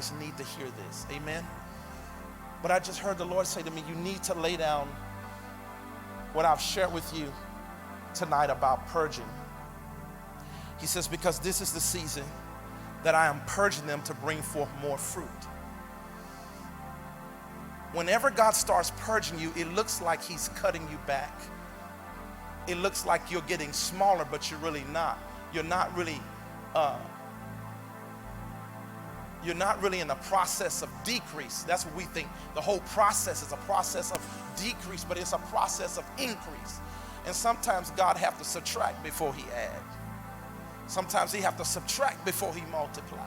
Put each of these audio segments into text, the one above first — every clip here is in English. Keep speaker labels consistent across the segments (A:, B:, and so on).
A: others need to hear this. Amen. But I just heard the Lord say to me, you need to lay down what I've shared with you tonight about purging. He says, because this is the season that I am purging them to bring forth more fruit. Whenever God starts purging you, it looks like he's cutting you back. It looks like you're getting smaller, but you're really not. You're not really in the process of decrease. That's what we think. The whole process is a process of decrease, but it's a process of increase. And sometimes God have to subtract before he add. Sometimes he have to subtract before he multiply.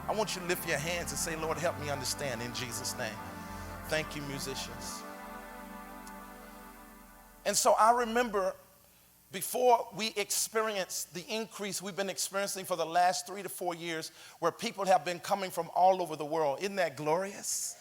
A: I want you to lift your hands and say, Lord, help me understand in Jesus' name. Thank you, musicians. And so I remember before we experienced the increase we've been experiencing for the last 3 to 4 years, where people have been coming from all over the world. Isn't that glorious?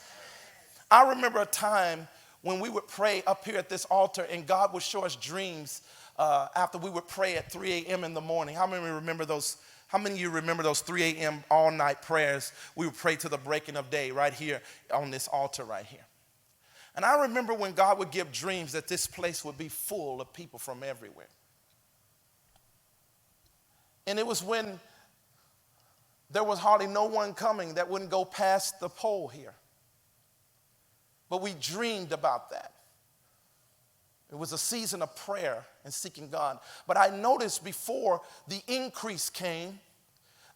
A: I remember a time when we would pray up here at this altar and God would show us dreams after we would pray at 3 a.m. in the morning. How many remember those? How many of you remember those 3 a.m. all night prayers? We would pray to the breaking of day right here on this altar right here. And I remember when God would give dreams that this place would be full of people from everywhere. And it was when there was hardly no one coming that wouldn't go past the pole here. But we dreamed about that. It was a season of prayer and seeking God. But I noticed before the increase came,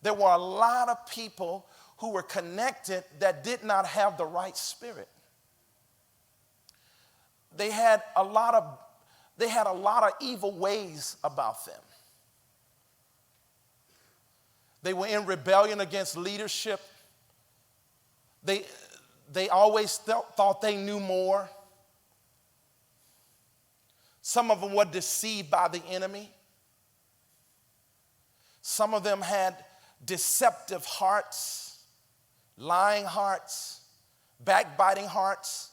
A: there were a lot of people who were connected that did not have the right spirit. They had a lot of evil ways about them. They were in rebellion against leadership. They always thought they knew more. Some of them were deceived by the enemy. Some of them had deceptive hearts, lying hearts, backbiting hearts,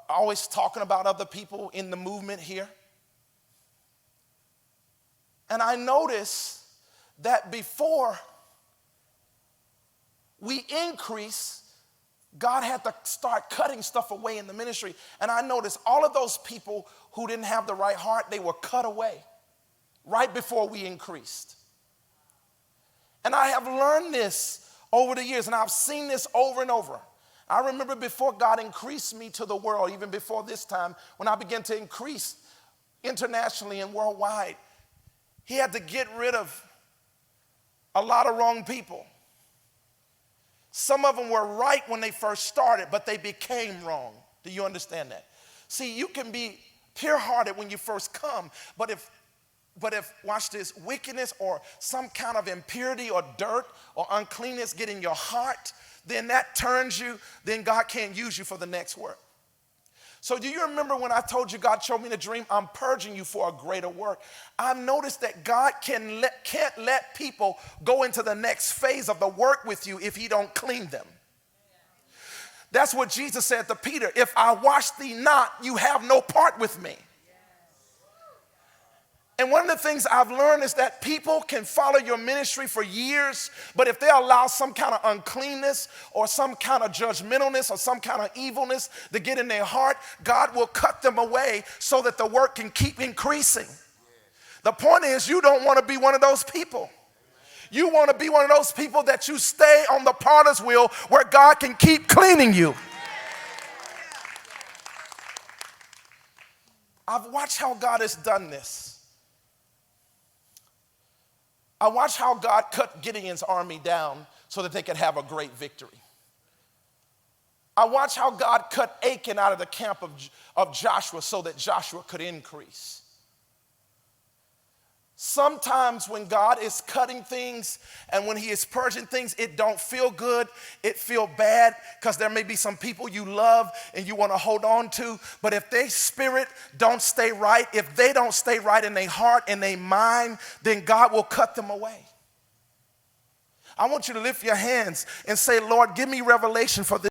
A: always talking about other people in the movement here. And I noticed that before we increase, God had to start cutting stuff away in the ministry. And I noticed all of those people who didn't have the right heart, they were cut away right before we increased. And I have learned this over the years, and I've seen this over and over. I remember before God increased me to the world, even before this time, when I began to increase internationally and worldwide, he had to get rid of a lot of wrong people. Some of them were right when they first started, but they became wrong. Do you understand that? See, you can be pure-hearted when you first come, but if, watch this, wickedness or some kind of impurity or dirt or uncleanness get in your heart, then that turns you, then God can't use you for the next work. So do you remember when I told you God showed me the dream, I'm purging you for a greater work? I've noticed that God can't let people go into the next phase of the work with you if he don't clean them. That's what Jesus said to Peter, if I wash thee not, you have no part with me. And one of the things I've learned is that people can follow your ministry for years, but if they allow some kind of uncleanness or some kind of judgmentalness or some kind of evilness to get in their heart, God will cut them away so that the work can keep increasing. The point is, you don't want to be one of those people. You want to be one of those people that you stay on the potter's wheel where God can keep cleaning you. I've watched how God has done this. I watched how God cut Gideon's army down so that they could have a great victory. I watched how God cut Achan out of the camp of Joshua so that Joshua could increase. Sometimes when God is cutting things and when he is purging things, it don't feel good. It feel bad because there may be some people you love and you want to hold on to. But if their spirit don't stay right, if they don't stay right in their heart and their mind, then God will cut them away. I want you to lift your hands and say, Lord, give me revelation for this.